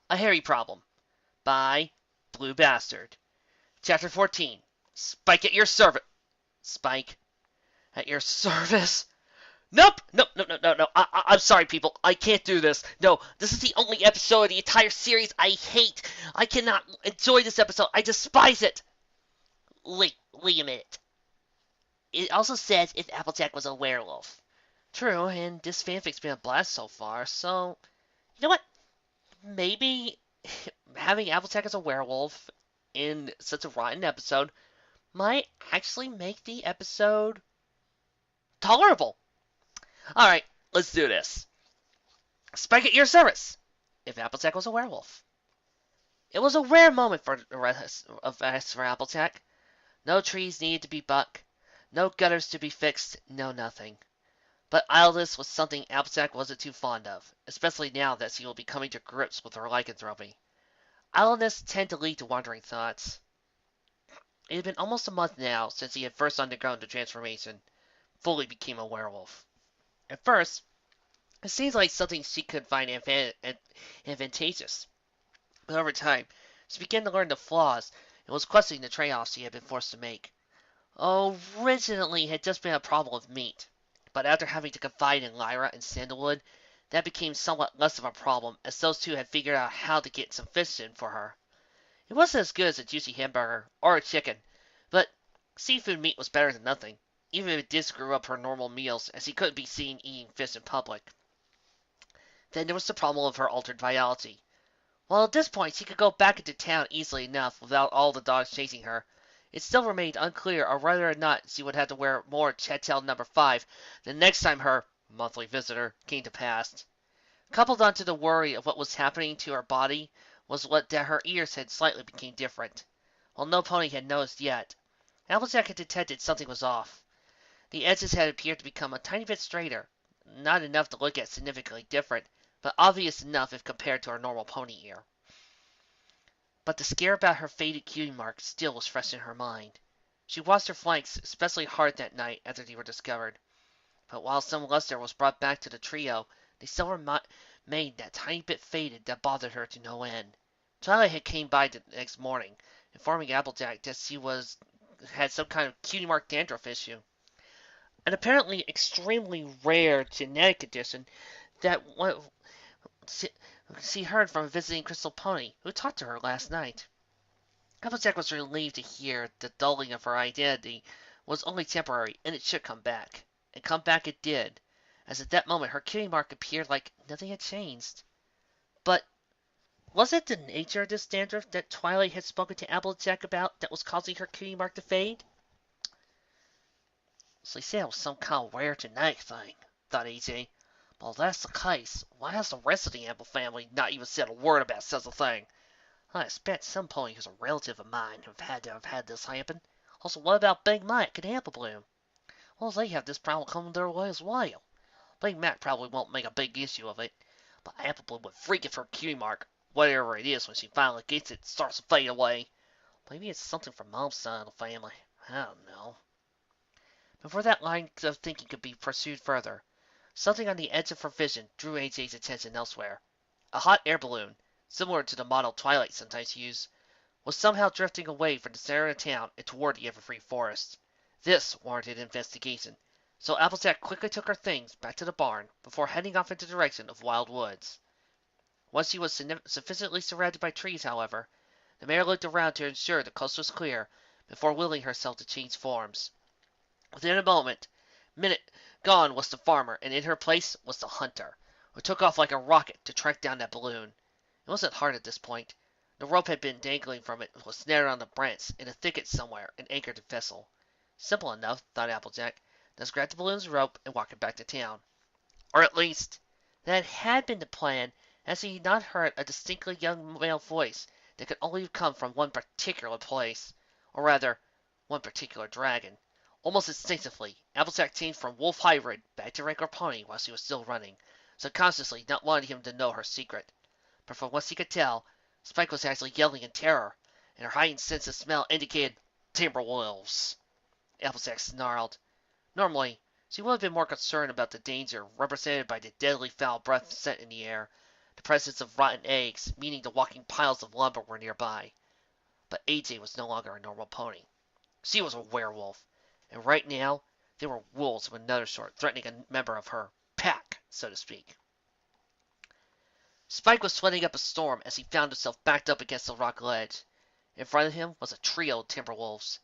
A Hairy Problem by Blue Bastard. Chapter 14. Spike at your service. Spike at your service? Nope! Nope, no, no, no, no. I'm sorry, people. I can't do this. No, this is the only episode of the entire series I hate. I cannot enjoy this episode. I despise it. Wait a minute. It also says if Applejack was a werewolf. True, and this fanfic's been a blast so far, so... You know what? Maybe having Applejack as a werewolf in such a rotten episode might actually make the episode tolerable. Alright, let's do this. Spike at your service! If Applejack was a werewolf. It was a rare moment for Applejack. No trees needed to be buck, no gutters to be fixed, no nothing. But idleness was something Applejack wasn't too fond of, especially now that she will be coming to grips with her lycanthropy. Idleness tended to lead to wandering thoughts. It had been almost a month now since he had first undergone the transformation, fully became a werewolf. At first, it seemed like something she could find advantageous, but over time, she began to learn the flaws and was questioning the trade-offs she had been forced to make. Originally, it had just been a problem of meat, but after having to confide in Lyra and Sandalwood, that became somewhat less of a problem, as those two had figured out how to get some fish in for her. It wasn't as good as a juicy hamburger or a chicken, but seafood meat was better than nothing, even if it did screw up her normal meals, as she couldn't be seen eating fish in public. Then there was the problem of her altered vitality. While at this point she could go back into town easily enough without all the dogs chasing her, it still remained unclear on whether or not she would have to wear more Chatel number 5 the next time her monthly visitor came to pass. Coupled onto the worry of what was happening to her body was what that her ears had slightly become different. While no pony had noticed yet, Applejack had detected something was off. The edges had appeared to become a tiny bit straighter, not enough to look at significantly different, but obvious enough if compared to her normal pony ear. But the scare about her faded cutie mark still was fresh in her mind. She watched her flanks especially hard that night after they were discovered. But while some luster was brought back to the trio, they still remained that tiny bit faded that bothered her to no end. Twilight had came by the next morning, informing Applejack that she had some kind of cutie mark dandruff issue. An apparently extremely rare genetic condition that she heard from a visiting crystal pony who talked to her last night. Applejack was relieved to hear the dulling of her identity was only temporary and it should come back. And come back it did, as at that moment her cutie mark appeared like nothing had changed. But was it the nature of this dandruff that Twilight had spoken to Applejack about that was causing her cutie mark to fade? So he said it was some kind of rare genetic thing, thought AJ. Well, if that's the case, why has the rest of the Apple family not even said a word about such a thing? I expect some pony who's a relative of mine to have had this happen. Also, what about Big Mike and Apple Bloom? Well, they have this problem coming their way as well. Big Mac probably won't make a big issue of it, but Apple Bloom would freak if her cutie mark, whatever it is, when she finally gets it, starts to fade away. Maybe it's something from Mom's side of the family. I don't know. Before that line of thinking could be pursued further, something on the edge of her vision drew AJ's attention elsewhere. A hot air balloon, similar to the model Twilight sometimes used, was somehow drifting away from the center of town and toward the evergreen forest. This warranted investigation, so Applejack quickly took her things back to the barn before heading off in the direction of Wild Woods. Once she was sufficiently surrounded by trees, however, the mare looked around to ensure the coast was clear before willing herself to change forms. Within a minute gone was the farmer, and in her place was the hunter, who took off like a rocket to track down that balloon. It wasn't hard at this point. The rope had been dangling from it was snared on the branch in a thicket somewhere and anchored to vessel. Simple enough, thought Applejack. Let's grab the balloon's rope and walk it back to town. Or at least, that had been the plan, as he had not heard a distinctly young male voice that could only have come from one particular place, or rather, one particular dragon. Almost instinctively, Applejack changed from wolf hybrid back to regular pony while she was still running, subconsciously not wanting him to know her secret. But from what she could tell, Spike was actually yelling in terror, and her heightened sense of smell indicated timber wolves. Applejack snarled. Normally, she would have been more concerned about the danger represented by the deadly foul breath set in the air, the presence of rotten eggs, meaning the walking piles of lumber were nearby. But AJ was no longer a normal pony. She was a werewolf, and right now there were wolves of another sort threatening a member of her pack, so to speak. Spike was sweating up a storm as he found himself backed up against the rock ledge. In front of him was a trio of timber wolves.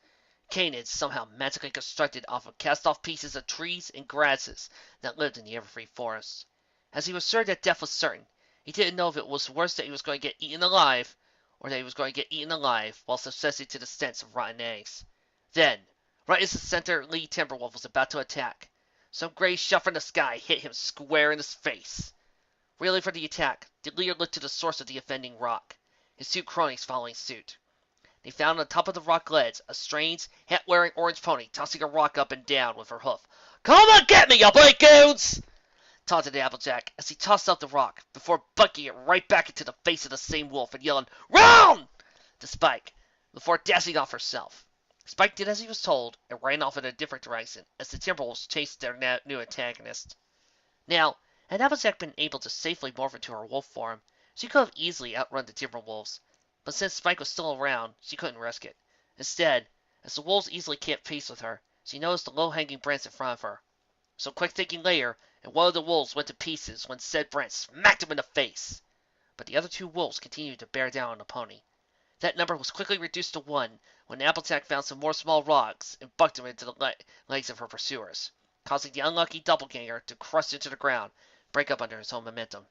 Canids somehow magically constructed off of cast-off pieces of trees and grasses that lived in the evergreen forest. As he was sure that death was certain, he didn't know if it was worse that he was going to get eaten alive, or that he was going to get eaten alive while subjected to the stench of rotten eggs. Then, right as the center lead Timberwolf was about to attack, some gray shot from the sky hit him square in his face. Reeling for the attack, the leader looked to the source of the offending rock, his two cronies following suit. They found on top of the rock ledge a strange, hat-wearing orange pony tossing a rock up and down with her hoof. "Come and get me, you goons!" taunted Applejack as he tossed out the rock before bucking it right back into the face of the same wolf and yelling, "Round!" to Spike, before dashing off herself. Spike did as he was told and ran off in a different direction as the Timberwolves chased their new antagonist. Now, had Applejack been able to safely morph into her wolf form, she could have easily outrun the Timberwolves. But since Spike was still around, she couldn't risk it. Instead, as the wolves easily kept pace with her, she noticed the low-hanging branch in front of her. So quick thinking later, and one of the wolves went to pieces when said branch smacked him in the face. But the other two wolves continued to bear down on the pony. That number was quickly reduced to one when Applejack found some more small rocks and bucked them into the legs of her pursuers, causing the unlucky doppelganger to crush into the ground and break up under his own momentum.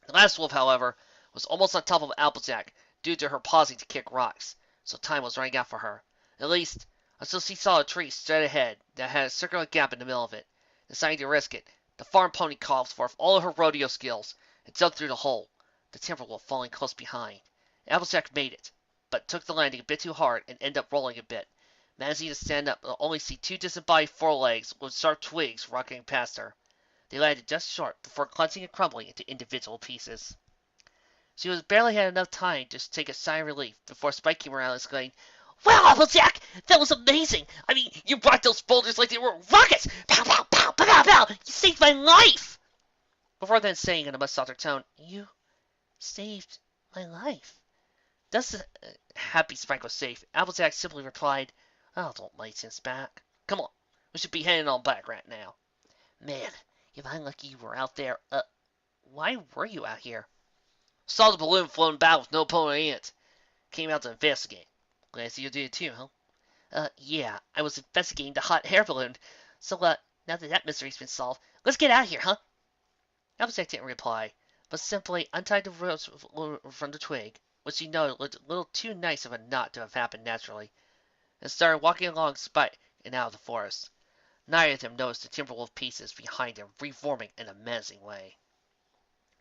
The last wolf, however, was almost on top of Applejack due to her pausing to kick rocks, so time was running out for her, at least until she saw a tree straight ahead that had a circular gap in the middle of it. Deciding to risk it, the farm pony called forth all of her rodeo skills and jumped through the hole, the Timberwolf falling close behind. Applejack made it, but took the landing a bit too hard and ended up rolling a bit, managing to stand up but only see two disembodied forelegs with sharp twigs rocking past her. They landed just short before clunching and crumbling into individual pieces. She was barely had enough time to take a sigh of relief before Spike came around and exclaimed, "Well, Applejack, that was amazing! I mean, you brought those boulders like they were rockets! Pow, pow, pow, pow, pow, pow! You saved my life!" Before then saying in a much softer tone, "You saved my life." Thus happy Spike was safe, Applejack simply replied, "Oh, don't license back. Come on, we should be heading on back right now." "Man, if I'm lucky you were out there. Why were you out here?" "Saw the balloon floating by with no pony in it. Came out to investigate." "Glad to see you did too, huh?" Yeah, I was investigating the hot air balloon. So, now that mystery's been solved, let's get out of here, huh?" Applejack didn't reply, but simply untied the ropes from the twig, which he noted looked a little too nice of a knot to have happened naturally, and started walking along Spike and out of the forest. Neither of them noticed the Timberwolf pieces behind them reforming in a menacing way.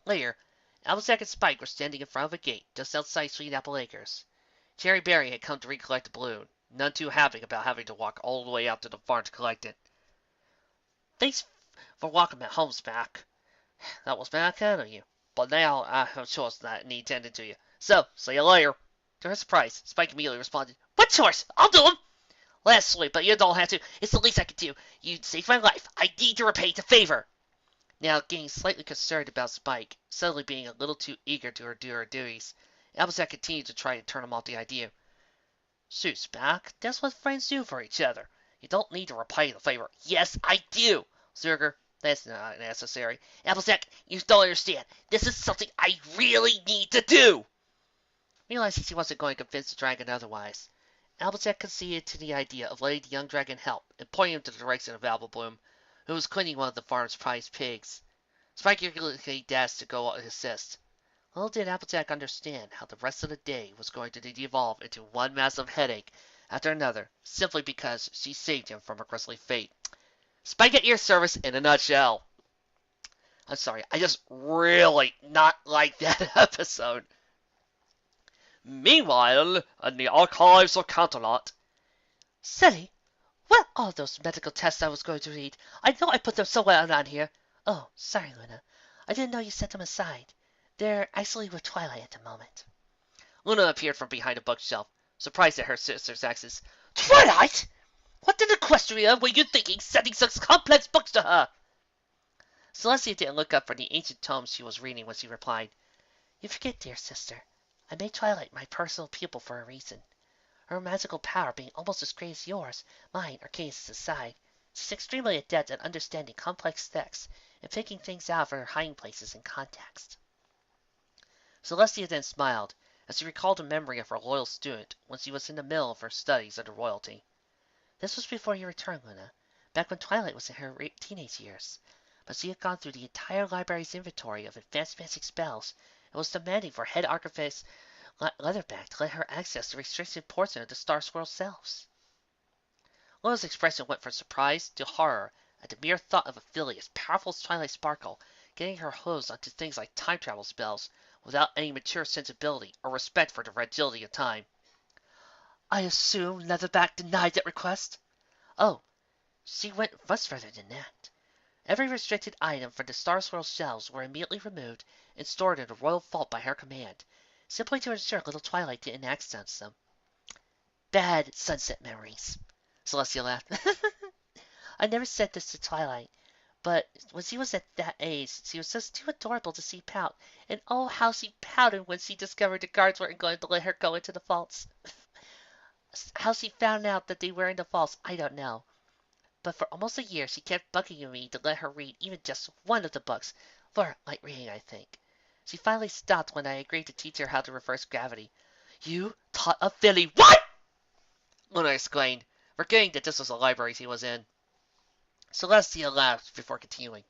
Later, Applejack and Spike were standing in front of a gate just outside Sweet Apple Acres. Cherry Berry had come to recollect the balloon, none too happy about having to walk all the way out to the farm to collect it. "Thanks for walking me home, Spike. That was very kind of you. But now I have chores that need tending to you. So, see you later." To her surprise, Spike immediately responded, "What chores? I'll do them." "Well, that's sweet, but you don't have to. It's the least I can do. You saved my life. I need to repay the favor." Now, getting slightly concerned about Spike, suddenly being a little too eager to do her duties, Applejack continued to try to turn him off the idea. "Shoot, Spike, that's what friends do for each other. You don't need to repay the favor." "Yes, I do." "Zerger, that's not necessary." "Applejack, you don't understand. This is something I really need to do." Realizing she wasn't going to convince the dragon otherwise, Applejack conceded to the idea of letting the young dragon help and pointing him to the direction of Apple Bloom, who was cleaning one of the farm's prized pigs. Spike eagerly dashed to go assist. Little did Applejack understand how the rest of the day was going to devolve into one massive headache after another, simply because she saved him from a grisly fate. Spike at your service in a nutshell. I'm sorry, I just really not like that episode. Meanwhile, in the archives of Canterlot. "Silly, what are those medical tests I was going to read? I know I put them somewhere around here." "Oh, sorry, Luna. I didn't know you set them aside. They're actually with Twilight at the moment." Luna appeared from behind a bookshelf, surprised at her sister's access. "Twilight? What in Equestria were you thinking sending such complex books to her?" Celestia didn't look up from the ancient tomes she was reading when she replied, "You forget, dear sister. I made Twilight my personal pupil for a reason. Her magical power being almost as great as yours, mine are cases aside. She's extremely adept at understanding complex texts and picking things out of their hiding places in context." Celestia then smiled as she recalled a memory of her loyal student when she was in the middle of her studies under royalty. "This was before your return, Luna, back when Twilight was in her teenage years. But she had gone through the entire library's inventory of advanced magic spells and was demanding for head archivist Leatherback to let her access the restricted portion of the Star Swirl cells." Luna's expression went from surprise to horror at the mere thought of a filly as powerful as Twilight Sparkle getting her hose onto things like time travel spells without any mature sensibility or respect for the fragility of time. "I assume Leatherback denied that request?" "Oh, she went much further than that. Every restricted item from the Star Swirl shelves were immediately removed and stored in the royal vault by her command, simply to ensure little Twilight didn't access them." "Bad sunset memories," Celestia laughed. "I never said this to Twilight, but when she was at that age, she was just too adorable to see pout, and oh, how she pouted when she discovered the guards weren't going to let her go into the vaults. How she found out that they were in the vaults, I don't know. But for almost a year she kept bugging me to let her read even just one of the books. For light reading, I think. She finally stopped when I agreed to teach her how to reverse gravity." "You taught a filly what?" Luna exclaimed, forgetting that this was the library she was in. Celestia laughed before continuing.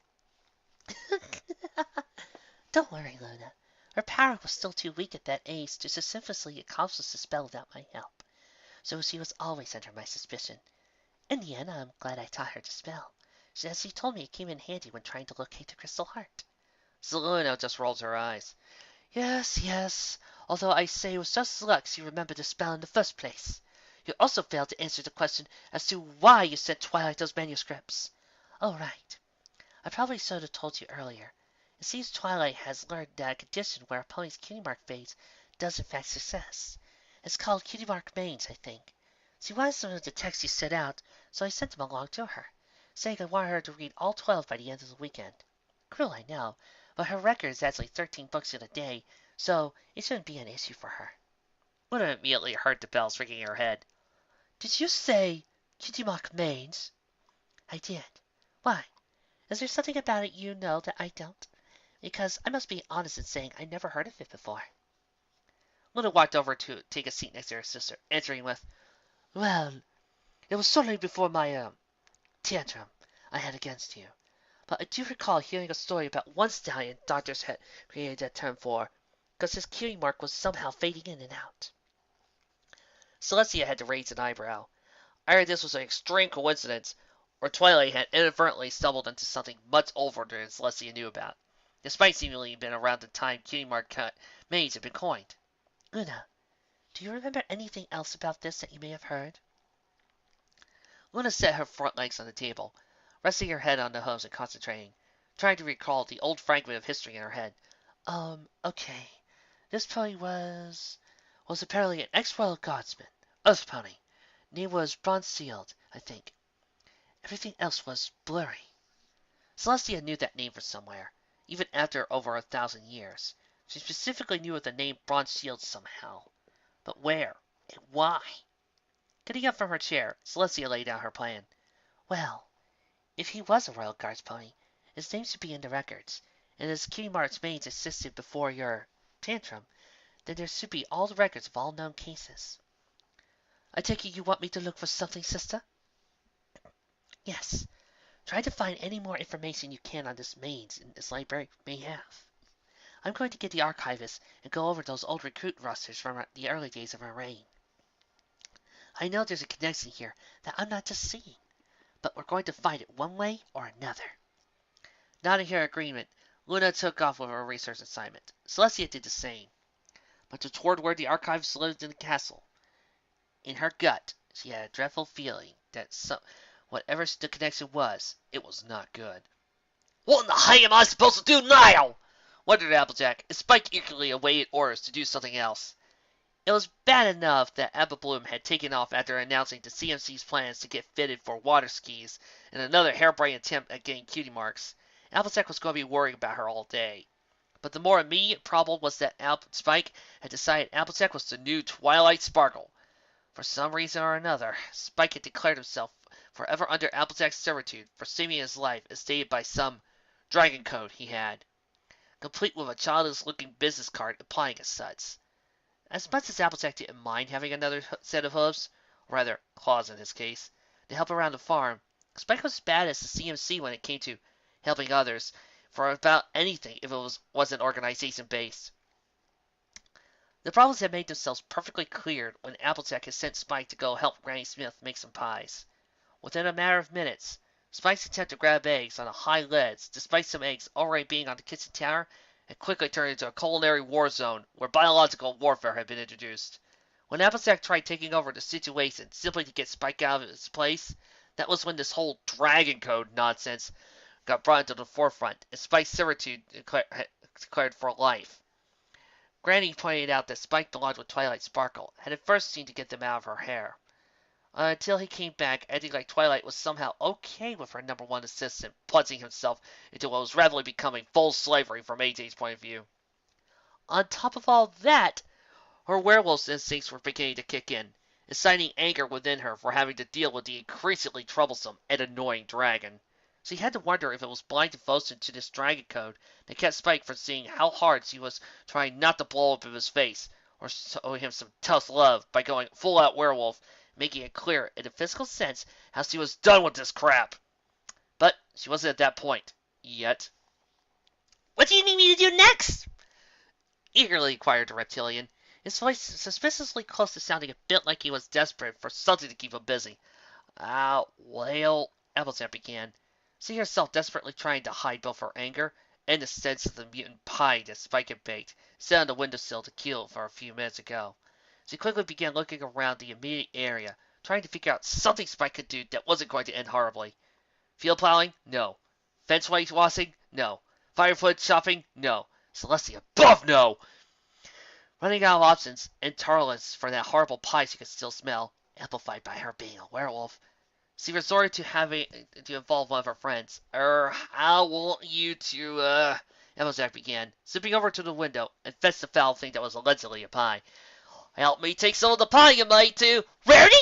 "Don't worry, Luna. Her power was still too weak at that age to successfully accomplish the spell without my help, so she was always under my suspicion. In the end, I'm glad I taught her the spell, as she told me it came in handy when trying to locate the crystal heart." Luna just rolled her eyes. "Yes, yes. Although I say it was just luck she remembered the spell in the first place. You also failed to answer the question as to why you sent Twilight those manuscripts." "Oh, right. I probably should have told you earlier. It seems Twilight has learned that a condition where a pony's cutie mark fades does in fact success. It's called cutie mark mains, I think. She wanted some of the texts you set out, so I sent them along to her, saying I wanted her to read all 12 by the end of the weekend. Cruel, I know, but her record is actually 13 books in a day, so it shouldn't be an issue for her." Luna immediately heard the bells ringing in her head. "Did you say cutie mark mains?" "I did. Why? Is there something about it you know that I don't? Because I must be honest in saying I never heard of it before." Luna walked over to take a seat next to her sister, answering with, "Well, it was certainly before my, tantrum I had against you. But I do recall hearing a story about one stallion doctors had created that term for, because his cutie mark was somehow fading in and out." Celestia had to raise an eyebrow. Either this was an extreme coincidence, or Twilight had inadvertently stumbled into something much older than Celestia knew about, despite seemingly being around the time cutie mark mains had been coined. "Luna, do you remember anything else about this that you may have heard?" Luna set her front legs on the table, resting her head on the hose and concentrating, trying to recall the old fragment of history in her head. Okay. This pony was apparently an ex-royal guardsman. Earth pony. Name was Bronze Sealed, I think. Everything else was blurry." Celestia knew that name from somewhere, even after over 1,000 years. She specifically knew of the name Bronze Shield somehow. But where? And why? Getting up from her chair, Celestia laid out her plan. "Well, if he was a Royal Guards pony, his name should be in the records, and as Cutie Mark's mains existed before your tantrum, then there should be all the records of all known cases." "I take it you want me to look for something, sister?" "Yes. Try to find any more information you can on this mains in this library may have. I'm going to get the archivist and go over those old recruit rosters from the early days of our reign. I know there's a connection here that I'm not just seeing, but we're going to find it one way or another." Nodding her agreement, Luna took off with her research assignment. Celestia did the same, but toward where the archivist lived in the castle. In her gut, she had a dreadful feeling that whatever the connection was, it was not good. "What in the hay am I supposed to do now?" wondered Applejack, as Spike eagerly awaited orders to do something else. It was bad enough that Apple Bloom had taken off after announcing the CMC's plans to get fitted for water skis in another harebrained attempt at getting cutie marks, Applejack was going to be worrying about her all day. But the more immediate problem was that Spike had decided Applejack was the new Twilight Sparkle. For some reason or another, Spike had declared himself forever under Applejack's servitude for saving his life as stated by some dragon code he had, complete with a childish-looking business card implying as such. As much as Applejack didn't mind having another set of hooves, or rather claws in his case, to help around the farm, Spike was bad as the CMC when it came to helping others for about anything if it wasn't organization-based. The problems had made themselves perfectly clear when Applejack had sent Spike to go help Granny Smith make some pies. Within a matter of minutes, Spike's attempt to grab eggs on a high ledge, despite some eggs already being on the kitchen counter, had quickly turned into a culinary war zone where biological warfare had been introduced. When Applejack tried taking over the situation simply to get Spike out of his place, that was when this whole Dragon Code nonsense got brought into the forefront, and Spike's servitude declared for life. Granny pointed out that Spike belonged with Twilight Sparkle, had at first seemed to get them out of her hair. Until he came back, acting like Twilight was somehow okay with her number one assistant plunging himself into what was rapidly becoming full slavery from AJ's point of view. On top of all that, her werewolf's instincts were beginning to kick in, inciting anger within her for having to deal with the increasingly troublesome and annoying dragon. She had to wonder if it was blind devotion to this dragon code that kept Spike from seeing how hard she was trying not to blow up in his face, or show him some tough love by going full-out werewolf, making it clear, in a physical sense, how she was done with this crap. But she wasn't at that point. Yet. "What do you need me to do next?" eagerly inquired the reptilian, his voice suspiciously close to sounding a bit like he was desperate for something to keep him busy. Well, Applejack began, seeing herself desperately trying to hide both her anger and the sense of the mutant pie that Spike had baked, set on the windowsill to kill for a few minutes ago. She quickly began looking around the immediate area, trying to figure out something Spike could do that wasn't going to end horribly. Field plowing? No. Fence washing? No. Firewood chopping? No. Celestia above no! Running out of options, and tolerance for that horrible pie she could still smell, amplified by her being a werewolf, she resorted to having to involve one of her friends. I want you to, Applejack began, zipping over to the window and fetched the foul thing that was allegedly a pie. "Help me take some of the pie, you might, too." "Rarity?"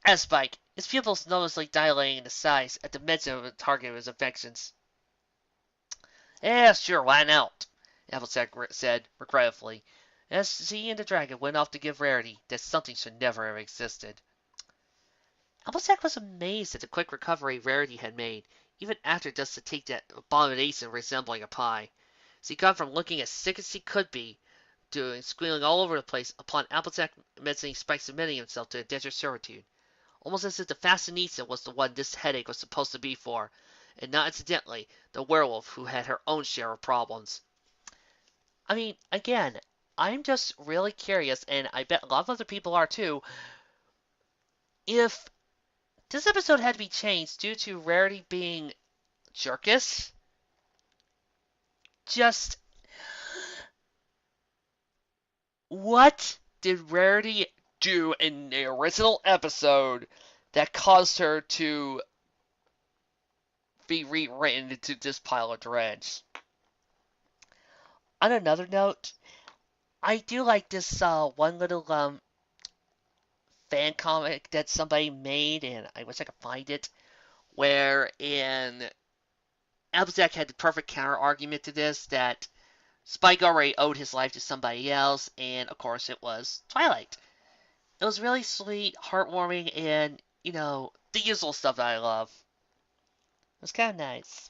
asked Spike, his pupils noticeably dilating into size at the mention of the target of his affections. "Yeah, sure, why not?" Applejack said, regretfully, as he and the dragon went off to give Rarity that something should never have existed. Applejack was amazed at the quick recovery Rarity had made, even after just to take that abomination resembling a pie. She'd gone from looking as sick as she could be, to squealing all over the place upon Applejack mentioning Spike submitting himself to indentured servitude, almost as if the fashionista was the one this headache was supposed to be for, and not incidentally the werewolf who had her own share of problems. I mean, again, I'm just really curious, and I bet a lot of other people are too, if this episode had to be changed due to Rarity being jerkish. Just what did Rarity do in the original episode that caused her to be rewritten into this pile of dregs? On another note, I do like this one little fan comic that somebody made, and I wish I could find it, wherein Applejack had the perfect counter argument to this, that Spike already owed his life to somebody else, and of course it was Twilight. It was really sweet, heartwarming, and, the usual stuff that I love. It was kind of nice.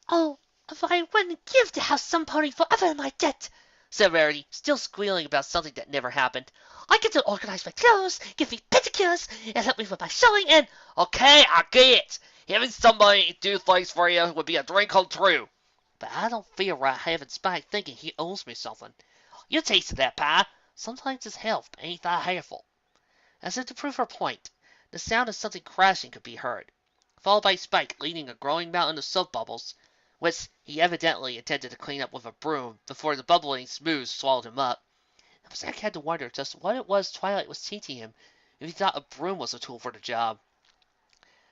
"Oh, if I wouldn't give the house some pony forever in my debt," said Rarity, still squealing about something that never happened. "I get to organize my clothes, give me pedicures, and help me with my sewing, and—" "Okay, I get it. Having somebody do things for you would be a dream come true. But I don't feel right having Spike thinking he owes me something. You tasted that pie. Sometimes it's health ain't that halfful." As if to prove her point, the sound of something crashing could be heard, followed by Spike leading a growing mountain of soap bubbles, which he evidently intended to clean up with a broom before the bubbling smooth swallowed him up. Applejack had to wonder just what it was Twilight was teaching him if he thought a broom was a tool for the job.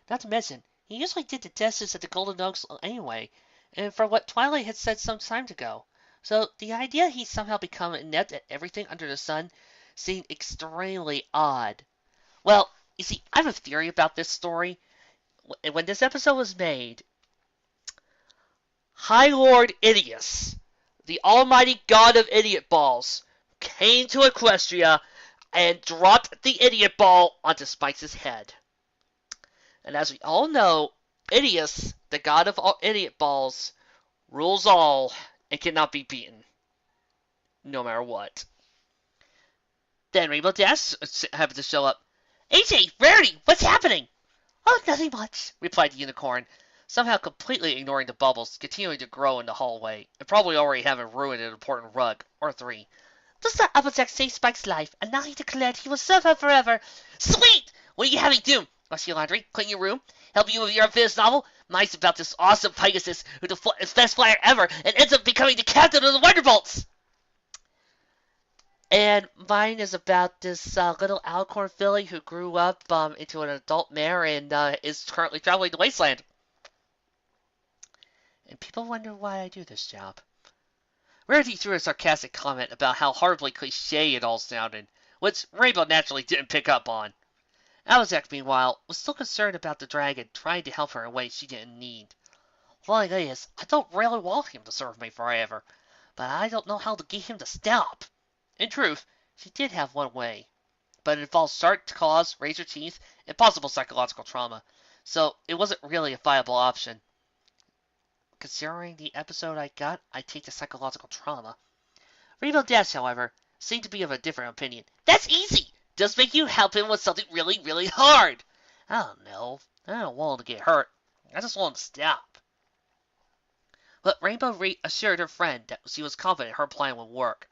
Not to mention, He usually did the dishes at the Golden Oaks anyway, and for what Twilight had said some time ago. So the idea he somehow become inept at everything under the sun seemed extremely odd. Well, you see, I have a theory about this story. When this episode was made, High Lord Idius, the almighty god of idiot balls, came to Equestria and dropped the idiot ball onto Spike's head. And as we all know, Idius, the god of all idiot balls, rules all and cannot be beaten, no matter what. Then Rainbow Dash happened to show up. AJ, Rarity, what's happening? Oh, nothing much, replied the unicorn, somehow completely ignoring the bubbles continuing to grow in the hallway, and probably already having ruined an important rug, or three. Just that Applejack saved Spike's life, and now he declared he will serve her forever. Sweet! What are you having do? Wash your laundry, clean your room, help you with your unfinished novel? Mine's about this awesome Pegasus who's the best flyer ever and ends up becoming the captain of the Wonderbolts! And mine is about this little alicorn filly who grew up into an adult mare and is currently traveling the wasteland. And people wonder why I do this job. Rarity threw a sarcastic comment about how horribly cliche it all sounded, which Rainbow naturally didn't pick up on. Applejack, meanwhile, was still concerned about the dragon trying to help her in ways she didn't need. Thing is, I don't really want him to serve me forever, but I don't know how to get him to stop. In truth, she did have one way, but it involved sharp claws, razor teeth, and possible psychological trauma, so it wasn't really a viable option. Considering the episode I got, I'd take the psychological trauma. Rainbow Dash, however, seemed to be of a different opinion. That's easy! Just make you help him with something really, really hard! I don't know. I don't want him to get hurt. I just want him to stop. But Rainbow assured her friend that she was confident her plan would work.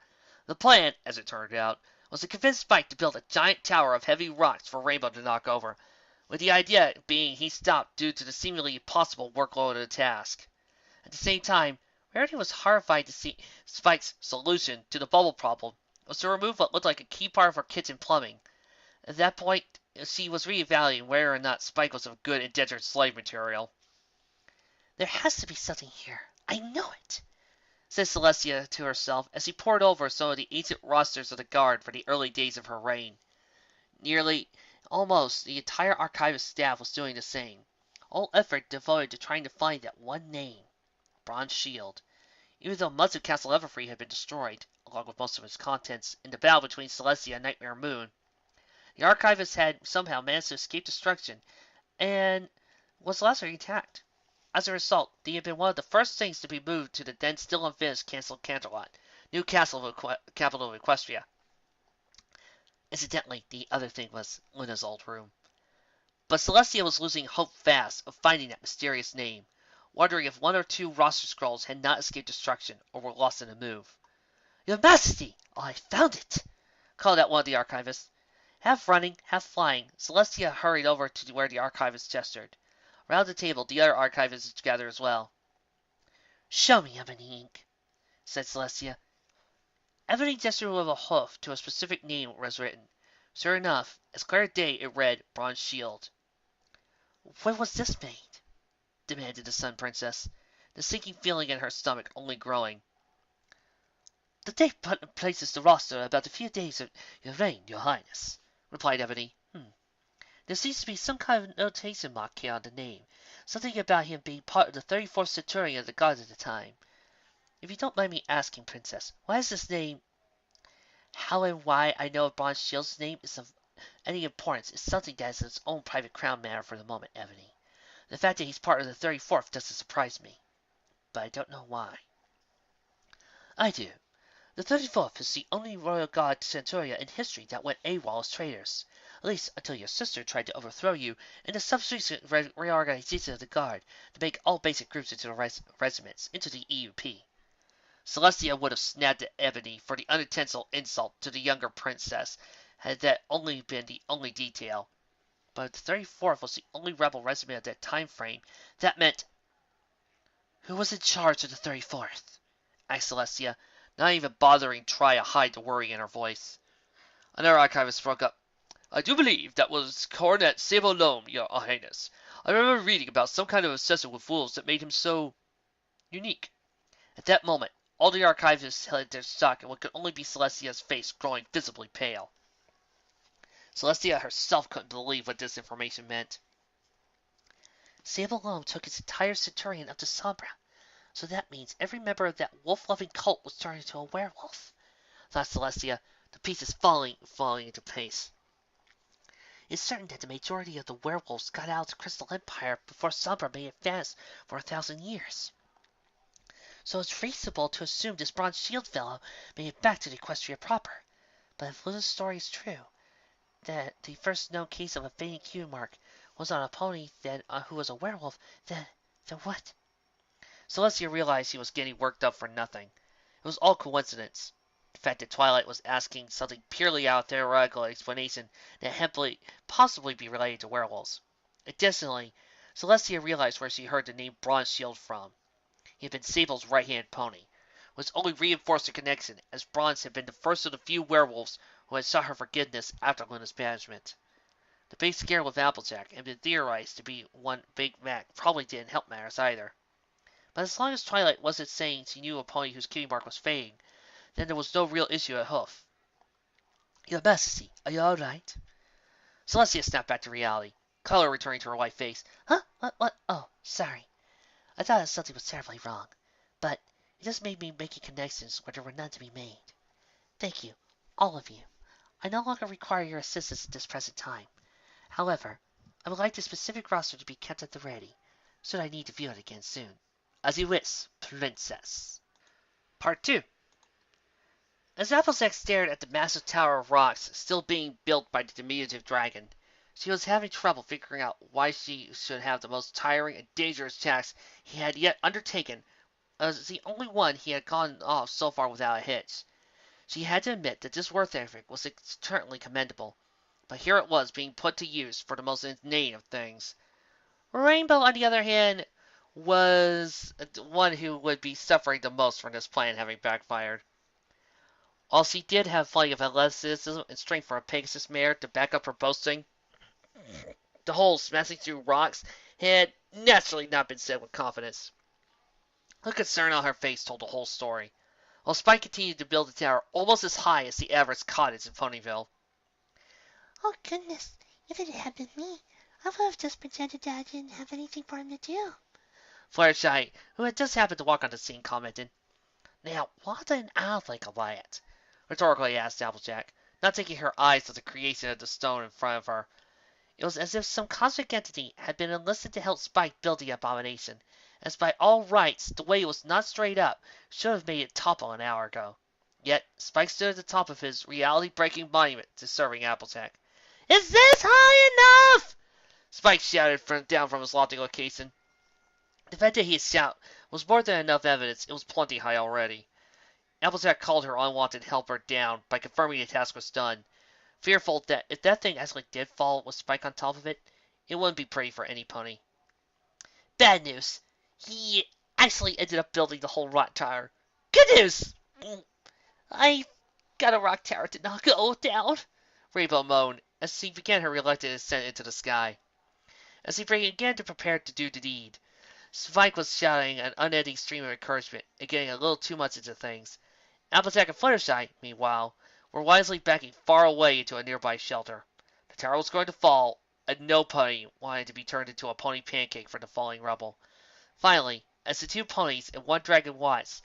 The plan, as it turned out, was to convince Spike to build a giant tower of heavy rocks for Rainbow to knock over, with the idea being he stopped due to the seemingly impossible workload of the task. At the same time, Rarity was horrified to see Spike's solution to the bubble problem was to remove what looked like a key part of her kitchen plumbing. At that point, she was reevaluating whether or not Spike was a good indentured slave material. There has to be something here. I know it, said Celestia to herself as she pored over some of the ancient rosters of the Guard for the early days of her reign. Nearly, almost, the entire archivist staff was doing the same, all effort devoted to trying to find that one name, Bronze Shield. Even though much of Castle Everfree had been destroyed, along with most of its contents, in the battle between Celestia and Nightmare Moon, the archivist had somehow managed to escape destruction and was largely intact. As a result, they had been one of the first things to be moved to the then still unfinished Castle Canterlot, new capital of Equestria. Incidentally, the other thing was Luna's old room. But Celestia was losing hope fast of finding that mysterious name, wondering if one or two roster scrolls had not escaped destruction or were lost in a move. Your Majesty! Oh, I found it! Called out one of the archivists. Half running, half flying, Celestia hurried over to where the archivist gestured. Around the table, the other archivists gathered as well. Show me, Ebony Ink, said Celestia. Ebony gestured with a hoof to a specific name was written. Sure enough, as clear as day, it read Bronze Shield. When was this made? Demanded the Sun Princess, the sinking feeling in her stomach only growing. The date places the roster about a few days of your reign, Your Highness, replied Ebony. There seems to be some kind of notation mark here on the name, something about him being part of the 34th Centurion of the Guard at the time. If you don't mind me asking, Princess, why is this name... How and why I know Bronze Shield's name is of any importance is something that is its own private crown matter for the moment, Ebony. The fact that he's part of the 34th doesn't surprise me, but I don't know why. I do. The 34th is the only Royal Guard Centurion in history that went AWOL as traitors, at least until your sister tried to overthrow you in the subsequent reorganization of the Guard to make all basic groups into the regiments, into the EUP. Celestia would have snapped at Ebony for the unintentional insult to the younger princess had that only been the only detail. But if the 34th was the only rebel regiment at that time frame, that meant... Who was in charge of the 34th? Asked Celestia, not even bothering to try to hide the worry in her voice. Another archivist spoke up. I do believe that was Coronet Sable Loam, Your Highness. I remember reading about some kind of obsession with wolves that made him so unique. At that moment, all the archivists held their shock and what could only be Celestia's face growing visibly pale. Celestia herself couldn't believe what this information meant. Sable alone took its entire centurion up to Sombra, so that means every member of that wolf-loving cult was turned into a werewolf, thought Celestia, the pieces falling into place. It's certain that the majority of the werewolves got out of the Crystal Empire before Sombra made it fast for 1,000 years. So it's reasonable to assume this Bronze Shield fellow made it back to the Equestria proper. But if Luna's story is true, that the first known case of a fading Q mark was on a pony who was a werewolf, then what? Celestia realized he was getting worked up for nothing. It was all coincidence. The fact that Twilight was asking something purely out of theoretical explanation that possibly be related to werewolves. Additionally, Celestia realized where she heard the name Bronze Shield from. He had been Sable's right-hand pony, which only reinforced the connection, as Bronze had been the first of the few werewolves who had sought her forgiveness after Luna's banishment. The big scare with Applejack had been theorized to be one Big Mac probably didn't help matters either. But as long as Twilight wasn't saying she knew a pony whose kitty mark was fading, then there was no real issue at hoof. Your Majesty, are you alright? Celestia snapped back to reality, color returning to her white face. Huh? What? Oh, sorry. I thought something was terribly wrong, but it just made me making connections where there were none to be made. Thank you, all of you. I no longer require your assistance at this present time. However, I would like the specific roster to be kept at the ready, should I need to view it again soon. As you wish, Princess. Part 2. As Applejack stared at the massive tower of rocks still being built by the diminutive dragon, she was having trouble figuring out why she should have the most tiring and dangerous task he had yet undertaken, as the only one he had gone off so far without a hitch. She had to admit that this work ethic was certainly commendable, but here it was being put to use for the most inane of things. Rainbow, on the other hand, was one who would be suffering the most from this plan having backfired. While she did have plenty of athleticism and strength for a Pegasus mare to back up her boasting, the whole smashing through rocks had naturally not been said with confidence. The concern on her face told the whole story, while Spike continued to build the tower almost as high as the average cottage in Ponyville. Oh goodness, if it had been me, I would have just pretended that I didn't have anything for him to do. Fluttershy, who had just happened to walk on the scene, commented. Now, what an odd like a lad? Rhetorically asked Applejack, not taking her eyes off the creation of the stone in front of her. It was as if some cosmic entity had been enlisted to help Spike build the abomination, as by all rights the way it was not straight up should have made it topple an hour ago. Yet Spike stood at the top of his reality-breaking monument to serving Applejack. Is this high enough? Spike shouted down from his lofty location. The fact that he had shout was more than enough evidence it was plenty high already. Applejack called her unwanted helper down by confirming the task was done, fearful that if that thing actually did fall with Spike on top of it, it wouldn't be pretty for any pony. Bad news. He actually ended up building the whole rock tower. Good news! I got a rock tower to not go down, Rainbow moaned as she began her reluctant ascent into the sky. As he began to prepare to do the deed, Spike was shouting an unending stream of encouragement and getting a little too much into things. Applejack and Fluttershy, meanwhile, were wisely backing far away into a nearby shelter. The tower was going to fall, and no pony wanted to be turned into a pony pancake for the falling rubble. Finally, as the two ponies and one dragon watched,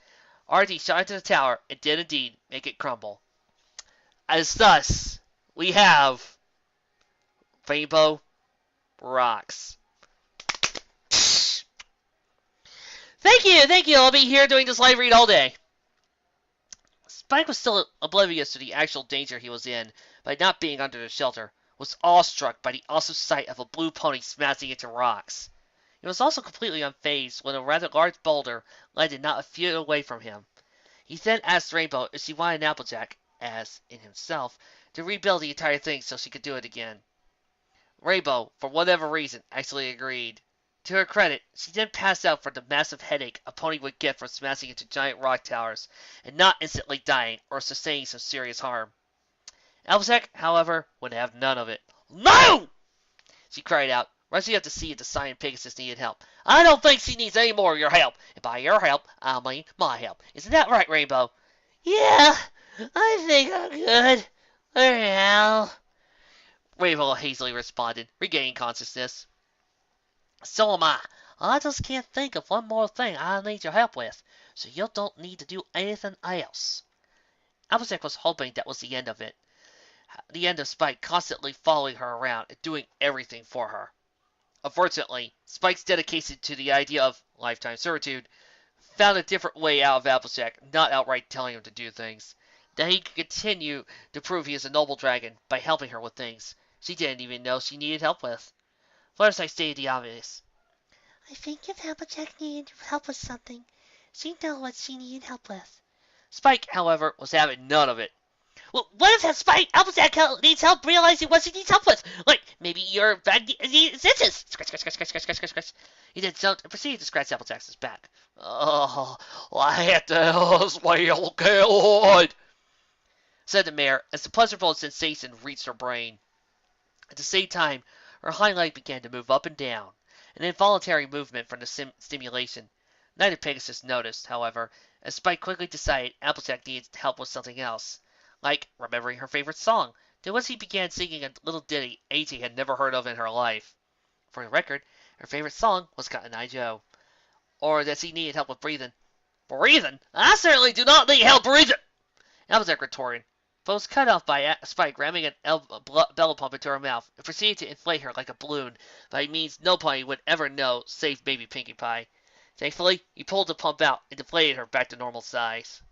Artie shot into the tower and did indeed make it crumble. As thus, we have Rainbow Rocks. Thank you. I'll be here doing this live read all day. Spike was still oblivious to the actual danger he was in by not being under the shelter, was awestruck by the awesome sight of a blue pony smashing into rocks. He was also completely unfazed when a rather large boulder landed not a feet away from him. He then asked Rainbow if she wanted Applejack, as in himself, to rebuild the entire thing so she could do it again. Rainbow, for whatever reason, actually agreed. To her credit, she didn't pass out from the massive headache a pony would get from smashing into giant rock towers and not instantly dying or sustaining some serious harm. Applejack, however, would have none of it. No! She cried out, Rusty out to see if the Cyan Pegasus needed help. I don't think she needs any more of your help. And by your help, I mean my help. Isn't that right, Rainbow? Yeah, I think I'm good. For now. Rainbow hazily responded, regaining consciousness. So am I. I just can't think of one more thing I need your help with, so you don't need to do anything else. Applejack was hoping that was the end of it. The end of Spike constantly following her around and doing everything for her. Unfortunately, Spike's dedication to the idea of lifetime servitude found a different way out of Applejack, not outright telling him to do things. That he could continue to prove he is a noble dragon by helping her with things she didn't even know she needed help with. Fluttershy stated the obvious. I think if Applejack needed help with something, she'd know what she needed help with. Spike, however, was having none of it. Well, what if that Spike Applejack needs help realizing what she needs help with? Like, maybe your bag needs stitches. Scratch, scratch, scratch, scratch, scratch, scratch, scratch, scratch. He did so and proceeded to scratch Applejack's back. Oh, what else, my old God? Said the mare as the pleasurable sensation reached her brain. At the same time, her hind leg began to move up and down, an involuntary movement from the stimulation. Neither Pegasus noticed, however, as Spike quickly decided Applejack needed help with something else, like remembering her favorite song, to which he began singing a little ditty A.T. had never heard of in her life. For the record, her favorite song was Cotton Eye Joe, or that she needed help with breathing. Breathing? I certainly do not need help breathing. Applejack retorted, but was cut off by Spike ramming a bellow pump into her mouth and proceeded to inflate her like a balloon by means no pony would ever know save baby Pinkie Pie. Thankfully, he pulled the pump out and deflated her back to normal size.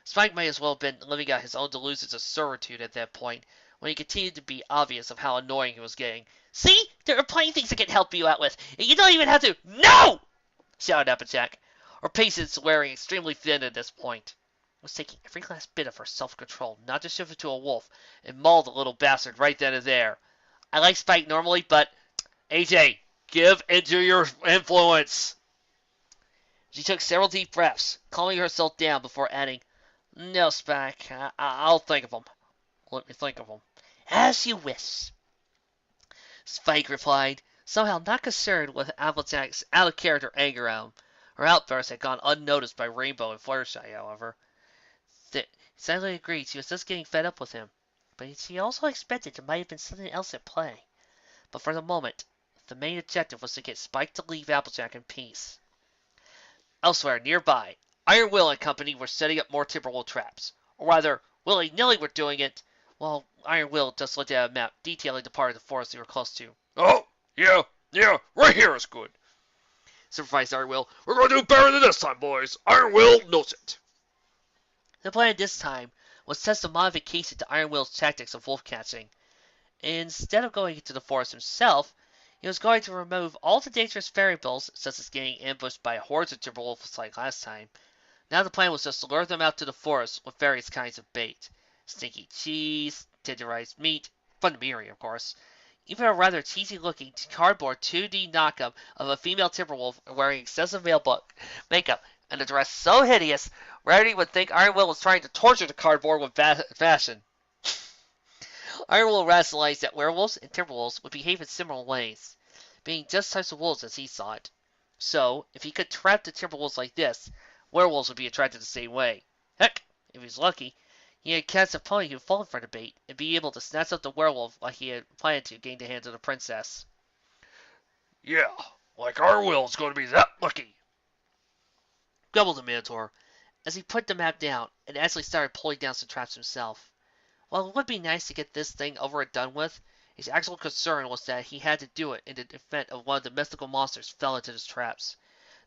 Spike might as well have been living out his own delusions of servitude at that point, when he continued to be obvious of how annoying he was getting. See? There are plenty of things I can help you out with, and you don't even have to— No! Shouted Applejack, her patience wearing extremely thin at this point. It was taking every last bit of her self-control not to shift into a wolf and maul the little bastard right then and there. I like Spike normally, but AJ, give into your influence. She took several deep breaths, calming herself down before adding, No, Spike, I'll think of them. Let me think of them. As you wish. Spike replied, somehow not concerned with Applejack's out-of-character anger at him. Her outburst had gone unnoticed by Rainbow and Fluttershy, however. He silently agreed she was just getting fed up with him, but she also expected there might have been something else at play. But for the moment, the main objective was to get Spike to leave Applejack in peace. Elsewhere, nearby, Iron Will and company were setting up more Timberwolf traps. Or rather, willy-nilly were doing it, while Iron Will just looked at a map detailing the part of the forest they were close to. Oh, yeah, right here is good. Supervised Iron Will. We're going to do better than this time, boys. Iron Will knows it. The plan this time was to test a modification to Iron Will's tactics of wolf catching. Instead of going into the forest himself, he was going to remove all the dangerous variables, such as getting ambushed by hordes of Timberwolves like last time. Now the plan was just to lure them out to the forest with various kinds of bait. Stinky cheese, tenderized meat, fun to marry, of course. Even a rather cheesy-looking cardboard 2D knockup of a female Timberwolf wearing excessive male makeup and a dress so hideous, Rarity would think Iron Will was trying to torture the cardboard with fashion. Iron Will rationalized that werewolves and Timberwolves would behave in similar ways, being just types of wolves as he saw it. So, if he could trap the Timberwolves like this, werewolves would be attracted the same way. Heck, if he's lucky, he had catch a pony who'd fallen for the bait and be able to snatch up the werewolf like he had planned to gain the hands of the princess. Yeah, like our Will's going to be that lucky. Grumbled the Minotaur, as he put the map down and actually started pulling down some traps himself. While it would be nice to get this thing over and done with, his actual concern was that he had to do it in the event of one of the mythical monsters fell into his traps.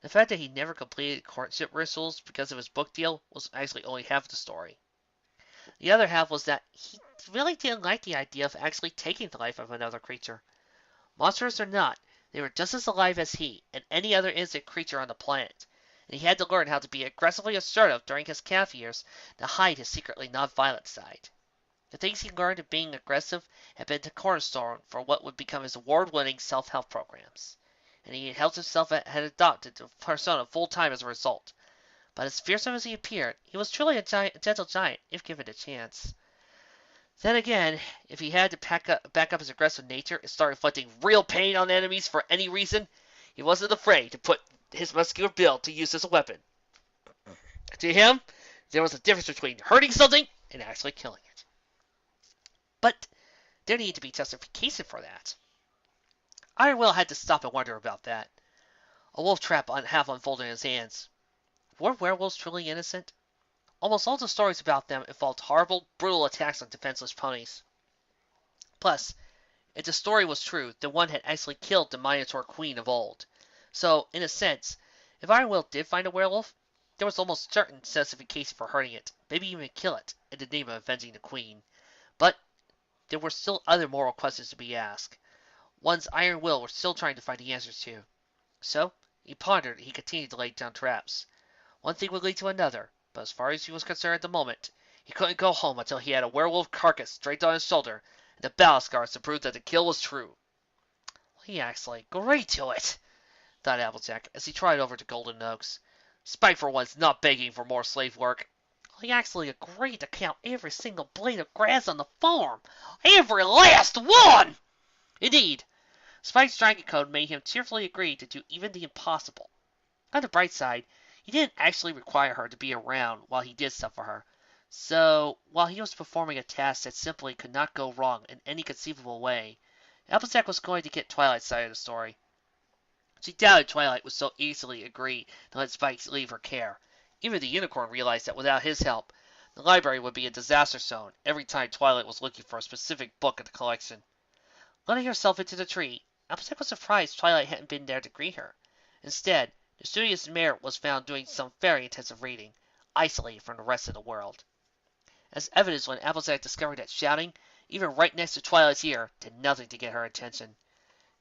The fact that he never completed courtship rituals because of his book deal was actually only half the story. The other half was that he really didn't like the idea of actually taking the life of another creature. Monsters or not, they were just as alive as he and any other innocent creature on the planet, and he had to learn how to be aggressively assertive during his calf years to hide his secretly non-violent side. The things he learned of being aggressive had been the cornerstone for what would become his award-winning self-help programs, and he had helped himself had adopted the persona full-time as a result. But as fearsome as he appeared, he was truly a gentle giant if given a chance. Then again, if he had to back up his aggressive nature and start inflicting real pain on enemies for any reason, he wasn't afraid to put his muscular build to use as a weapon. To him, there was a difference between hurting something and actually killing it. But there needed to be justification for that. Iron Will had to stop and wonder about that. A wolf trap half unfolded in his hands. Were werewolves truly innocent? Almost all the stories about them involved horrible, brutal attacks on defenseless ponies. Plus, if the story was true, then one had actually killed the Minotaur Queen of old. So, in a sense, if Iron Will did find a werewolf, there was almost certain justification for hurting it, maybe even kill it, in the name of avenging the Queen. But there were still other moral questions to be asked, ones Iron Will was still trying to find the answers to. So, he pondered and he continued to lay down traps. One thing would lead to another, but as far as he was concerned at the moment, he couldn't go home until he had a werewolf carcass draped on his shoulder and the battle scars to prove that the kill was true. He actually agreed to it, thought Applejack as he trotted over to Golden Oaks. Spike for once not begging for more slave work. He actually agreed to count every single blade of grass on the farm. Every last one! Indeed, Spike's dragon code made him cheerfully agree to do even the impossible. On the bright side, he didn't actually require her to be around while he did stuff for her. So, while he was performing a task that simply could not go wrong in any conceivable way, Applejack was going to get Twilight's side of the story. She doubted Twilight would so easily agree to let Spike leave her care. Even the unicorn realized that without his help, the library would be a disaster zone every time Twilight was looking for a specific book in the collection. Letting herself into the tree, Applejack was surprised Twilight hadn't been there to greet her. Instead, the studious mare was found doing some very intensive reading, isolated from the rest of the world. As evidence when Applejack discovered that shouting, even right next to Twilight's ear, did nothing to get her attention.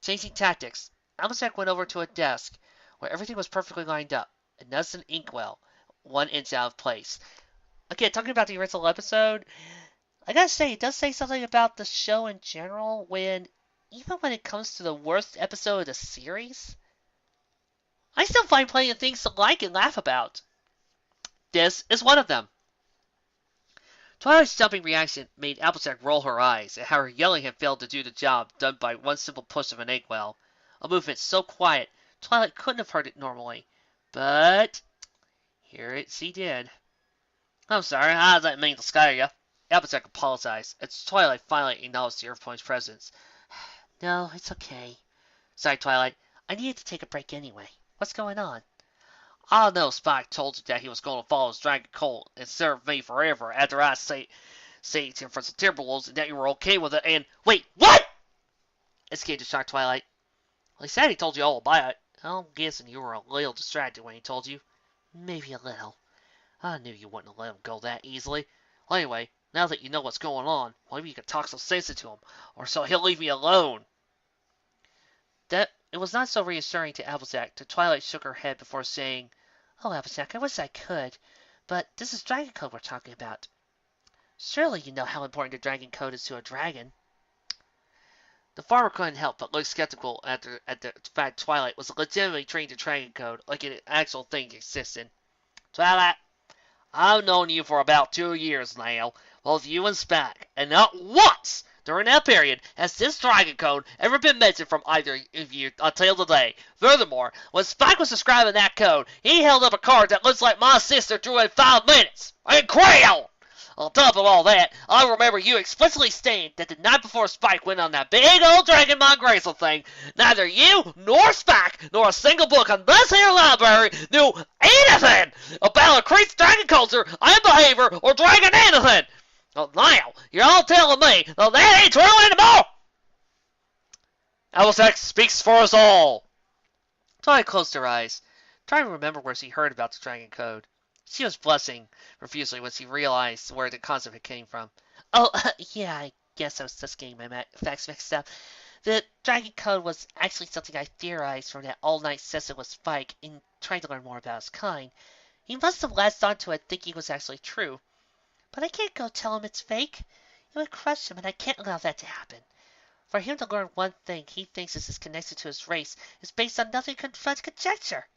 Changing tactics, Applejack went over to a desk where everything was perfectly lined up, a nuts and inkwell, 1 inch out of place. Again, talking about the original episode, I gotta say, it does say something about the show in general even when it comes to the worst episode of the series, I still find plenty of things to like and laugh about. This is one of them. Twilight's jumping reaction made Applejack roll her eyes at how her yelling had failed to do the job done by one simple push of an inkwell, a movement so quiet Twilight couldn't have heard it normally. But hear it she did. I'm sorry, I didn't mean to scare you. Applejack apologized as Twilight finally acknowledged the Earth Pony's presence. No, it's okay, sighed Twilight. I needed to take a break anyway. What's going on? I know Spike told you that he was going to follow his dragon cult and serve me forever after I saved him from some Timberwolves and that you were okay with it and... Wait, what? Escaped the shocked Twilight. Well, he said he told you all about it. I'm guessing you were a little distracted when he told you. Maybe a little. I knew you wouldn't have let him go that easily. Well, anyway, now that you know what's going on, maybe you can talk some sense into him, or so he'll leave me alone. It was not so reassuring to Applejack that Twilight shook her head before saying, Oh, Applejack, I wish I could, but this is Dragon Code we're talking about. Surely you know how important the Dragon Code is to a dragon. The farmer couldn't help but look skeptical at the fact Twilight was legitimately trained to Dragon Code like an actual thing existed. Twilight, I've known you for about 2 years now, both you and Spike, and not once during that period has this Dragon Code ever been mentioned from either of you until today. Furthermore, when Spike was describing that code, he held up a card that looks like my sister drew in 5 minutes. In crayon! On top of all that, I remember you explicitly stating that the night before Spike went on that big old Dragon Migration thing, neither you nor Spike nor a single book on this here library knew anything about a creature's dragon culture and behavior or dragon anything. Well, now, you're all telling me that ain't true anymore! Applejack speaks for us all. Twilight closed her eyes, trying to remember where she heard about the Dragon Code. She was blushing profusely when she realized where the concept came from. Oh, yeah, I guess I was just getting my facts mixed up. The Dragon Code was actually something I theorized from that all-night session with Spike in trying to learn more about his kind. He must have latched onto it thinking it was actually true. But I can't go tell him it's fake. It would crush him, and I can't allow that to happen. For him to learn one thing he thinks is his connection to his race is based on nothing but conjecture.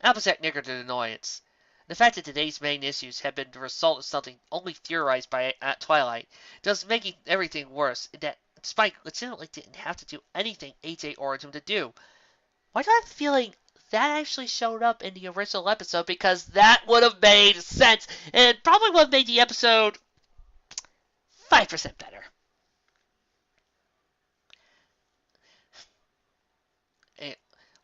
Applejack nickered in annoyance. The fact that today's main issues have been the result of something only theorized by at Twilight does making everything worse in that Spike legitimately didn't have to do anything AJ ordered him to do. Why do I have a feeling that actually showed up in the original episode? Because that would have made sense and probably would have made the episode 5% better. Eh,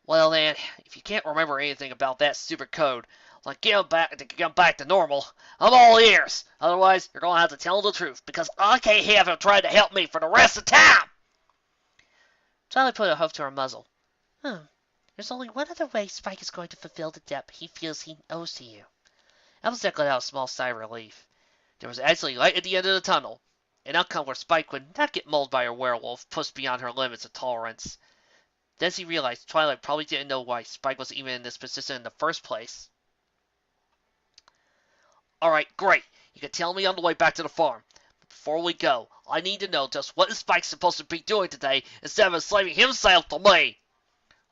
Well then, if you can't remember anything about that stupid code, like get back to normal, I'm all ears. Otherwise, you're gonna have to tell the truth, because I can't have him trying to help me for the rest of the time. Charlie put a hoof to her muzzle. There's only one other way Spike is going to fulfill the debt he feels he owes to you. Applejack let out a small sigh of relief. There was actually light at the end of the tunnel, an outcome where Spike would not get mauled by a werewolf pushed beyond her limits of tolerance. Then she realized Twilight probably didn't know why Spike was even in this position in the first place. Alright, great. You can tell me on the way back to the farm. But before we go, I need to know just what is Spike supposed to be doing today instead of enslaving himself to me.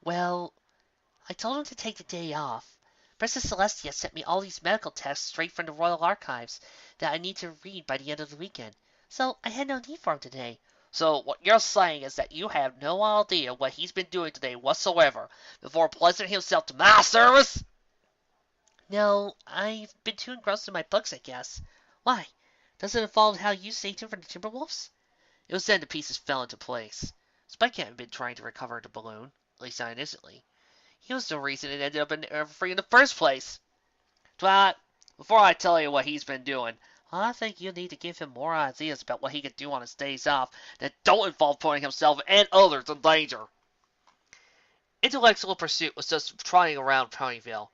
Well, I told him to take the day off. Princess Celestia sent me all these medical texts straight from the Royal Archives that I need to read by the end of the weekend, so I had no need for him today. So what you're saying is that you have no idea what he's been doing today whatsoever before pledging himself to my service? No, I've been too engrossed in my books, I guess. Why? Does it involve how you saved him from the Timberwolves? It was then the pieces fell into place. Spike hadn't been trying to recover the balloon, at least not innocently. He was the reason it ended up in free in the first place. Twilight, before I tell you what he's been doing, I think you need to give him more ideas about what he can do on his days off that don't involve putting himself and others in danger. Intellectual pursuit was just trotting around Ponyville,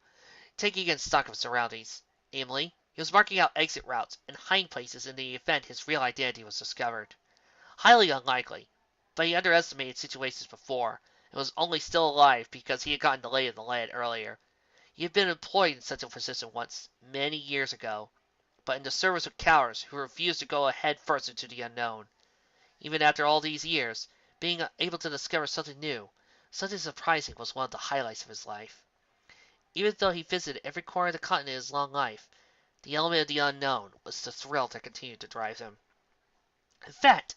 taking in stock of his surroundings. Namely, he was marking out exit routes and hiding places in the event his real identity was discovered. Highly unlikely, but he underestimated situations before, and was only still alive because he had gotten the lay of the land earlier. He had been employed in such a position once, many years ago, but in the service of cowards who refused to go head first into the unknown. Even after all these years, being able to discover something new, something surprising, was one of the highlights of his life. Even though he visited every corner of the continent in his long life, the element of the unknown was the thrill that continued to drive him. In fact,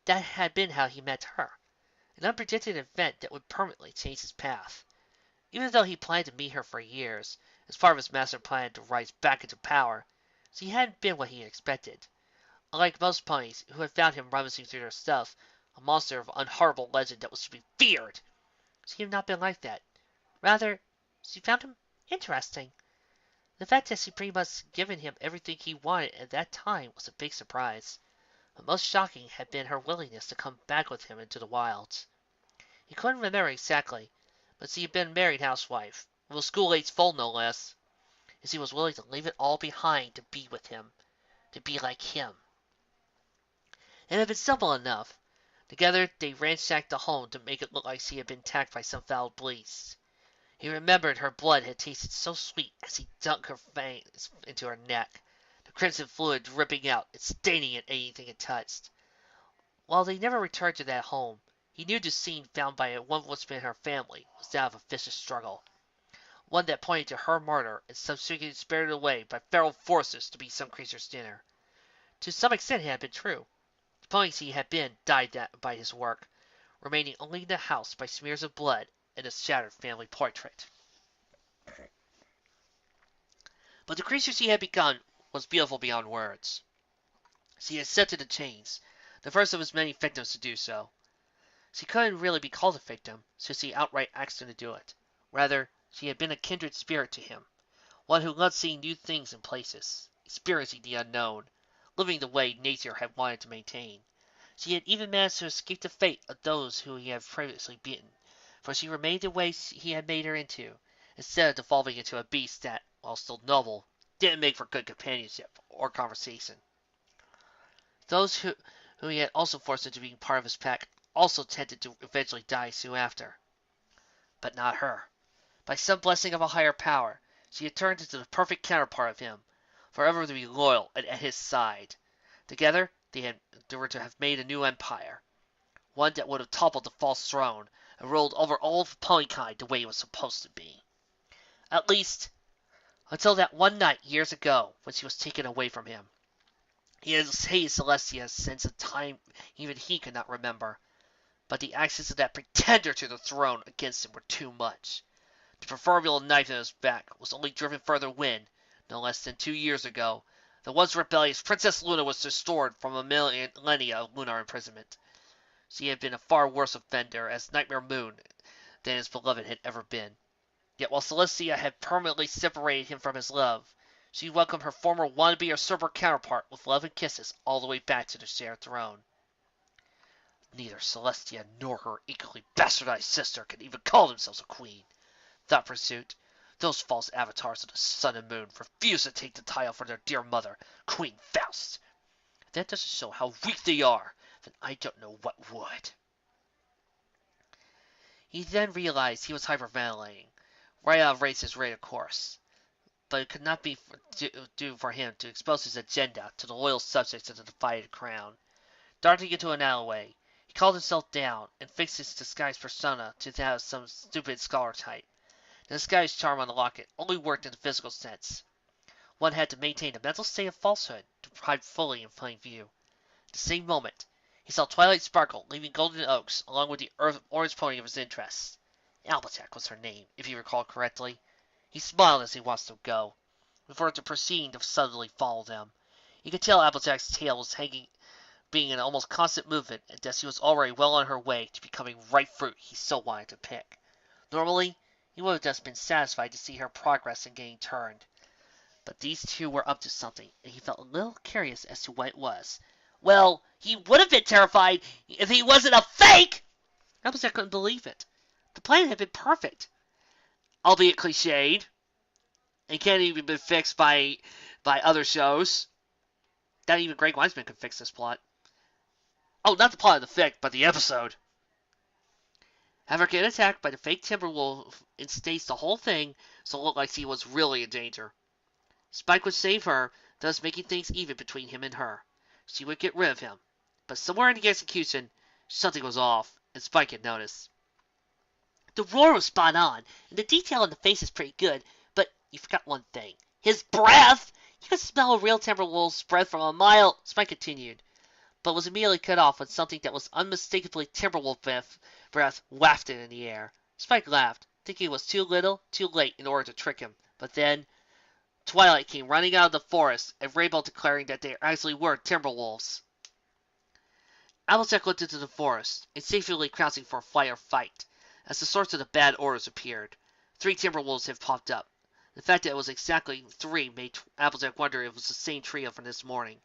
that had been how he met her, an unpredicted event that would permanently change his path. Even though he planned to meet her for years, as part of his master plan to rise back into power, she hadn't been what he had expected. Unlike most ponies who had found him rummaging through their stuff, a monster of unharmable legend that was to be feared, she had not been like that. Rather, she found him interesting. The fact that she pretty much given him everything he wanted at that time was a big surprise. But most shocking had been her willingness to come back with him into the wilds. He couldn't remember exactly, but she had been a married housewife, with a school-age foal no less, and she was willing to leave it all behind to be with him, to be like him. It had been simple enough. Together they ransacked the home to make it look like she had been attacked by some foul beast. He remembered her blood had tasted so sweet as he dunk her fangs into her neck, the crimson fluid dripping out and staining at anything it touched. While they never returned to that home, he knew the scene found by one woman in her family was that of a vicious struggle, one that pointed to her murder and subsequently spirited away by feral forces to be some creature's dinner. To some extent it had been true. The ponies he had been died by his work, remaining only in the house by smears of blood and a shattered family portrait. But the creature she had begun was beautiful beyond words. She accepted the chains, the first of his many victims to do so. She couldn't really be called a victim, since he outright asked her to do it. Rather, she had been a kindred spirit to him, one who loved seeing new things and places, experiencing the unknown, living the way nature had wanted to maintain. She had even managed to escape the fate of those who he had previously beaten, for she remained the way he had made her into, instead of devolving into a beast that, while still noble, didn't make for good companionship or conversation. Those who he had also forced into being part of his pack also tended to eventually die soon after. But not her. By some blessing of a higher power, she had turned into the perfect counterpart of him, forever to be loyal and at his side. Together, they were to have made a new empire, one that would have toppled the false throne and ruled over all of ponykind the way it was supposed to be. At least, Until that one night years ago when she was taken away from him. He has hated Celestia since a time even he could not remember. But the actions of that pretender to the throne against him were too much. The proverbial knife in his back was only driven further when, no less than 2 years ago, the once rebellious Princess Luna was restored from a millennia of lunar imprisonment. She had been a far worse offender as Nightmare Moon than his beloved had ever been. Yet while Celestia had permanently separated him from his love, she welcomed her former wannabe usurper counterpart with love and kisses all the way back to the shared throne. Neither Celestia nor her equally bastardized sister could even call themselves a queen, thought Pursuit. Those false avatars of the sun and moon refuse to take the title for their dear mother, Queen Faust. If that doesn't show how weak they are, then I don't know what would. He then realized he was hyperventilating, right out of Race's rate of course. But it could not be due for him to expose his agenda to the loyal subjects of the divided crown. Darting into an alleyway, he calmed himself down and fixed his disguised persona to that of some stupid scholar type. The disguise charm on the locket only worked in the physical sense. One had to maintain a mental state of falsehood to hide fully in plain view. At the same moment, he saw Twilight Sparkle leaving Golden Oaks along with the orange pony of his interests. Applejack was her name, if he recalled correctly. He smiled as he watched them go, before proceeding to suddenly follow them. He could tell Applejack's tail was being in almost constant movement, and that she was already well on her way to becoming ripe fruit he so wanted to pick. Normally, he would have just been satisfied to see her progress in getting turned. But these two were up to something, and he felt a little curious as to what it was. Well, he would have been terrified if he wasn't a fake! Applejack couldn't believe it. The plan had been perfect, albeit cliched. It can't even be fixed by other shows. Not even Greg Weisman could fix this plot. Oh, not the plot of the fic, but the episode. Have her get attacked by the fake Timberwolf instates the whole thing so it looked like he was really in danger. Spike would save her, thus making things even between him and her. She would get rid of him. But somewhere in the execution, something was off, and Spike had noticed. The roar was spot on, and the detail in the face is pretty good, but you forgot one thing. His breath! You could smell a real Timberwolf's breath from a mile, Spike continued, but was immediately cut off when something that was unmistakably Timberwolf breath wafted in the air. Spike laughed, thinking it was too little, too late in order to trick him. But then, Twilight came running out of the forest, and Rainbow declaring that they actually were Timberwolves. Applejack looked into the forest, instinctively crouching for a flight or fight, as the source of the bad orders appeared. 3 Timberwolves had popped up. The fact that it was exactly 3 made Applejack wonder if it was the same trio from this morning.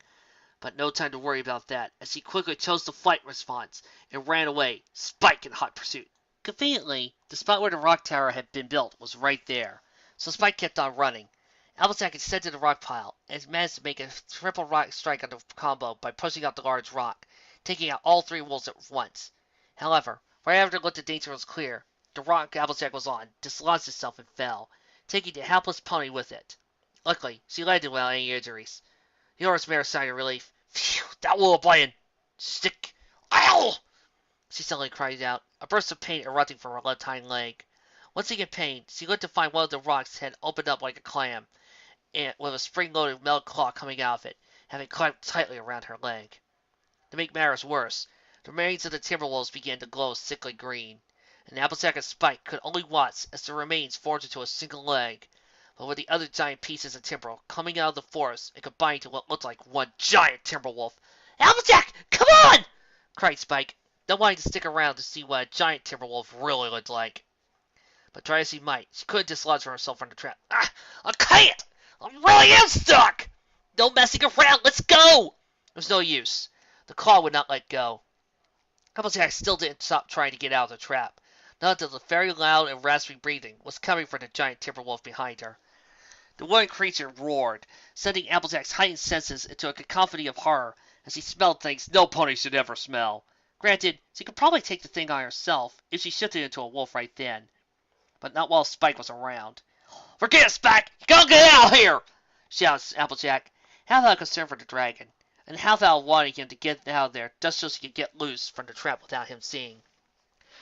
But no time to worry about that, as he quickly chose the flight response and ran away, Spike in hot pursuit. Conveniently, the spot where the rock tower had been built was right there, so Spike kept on running. Applejack ascended the rock pile and managed to make a triple rock strike on the combo by pushing out the large rock, taking out all 3 wolves at once. However, right after it looked the danger was clear, the rock Applejack was on dislodged itself and fell, taking the helpless pony with it. Luckily, she landed without any injuries. The horse mare sighed of relief. Phew, that will blind stick. Ow! She suddenly cried out, a burst of pain erupting from her left hind leg. Once again in pain, she looked to find one of the rocks had opened up like a clam, and with a spring-loaded metal claw coming out of it, having clamped tightly around her leg. To make matters worse, the remains of the Timberwolves began to glow a sickly green, and Applejack and Spike could only watch as the remains formed into a single leg, but with the other giant pieces of timber coming out of the forest and combining to what looked like one giant Timberwolf. "Applejack, come on!" cried Spike, not wanting to stick around to see what a giant Timberwolf really looked like. But try as he might, she couldn't dislodge herself from the trap. "Ah, I can't! I really am stuck! No messing around, let's go!" It was no use. The claw would not let go. Applejack still didn't stop trying to get out of the trap, not until the very loud and raspy breathing was coming from the giant Timberwolf behind her. The wooden creature roared, sending Applejack's heightened senses into a cacophony of horror as he smelled things no pony should ever smell. Granted, she could probably take the thing on herself if she shifted into a wolf right then, but not while Spike was around. "Forget it, Spike! You gotta get out of here!" shouted Applejack, half out of concern for the dragon, and half out of wanting him to get out of there just so she could get loose from the trap without him seeing.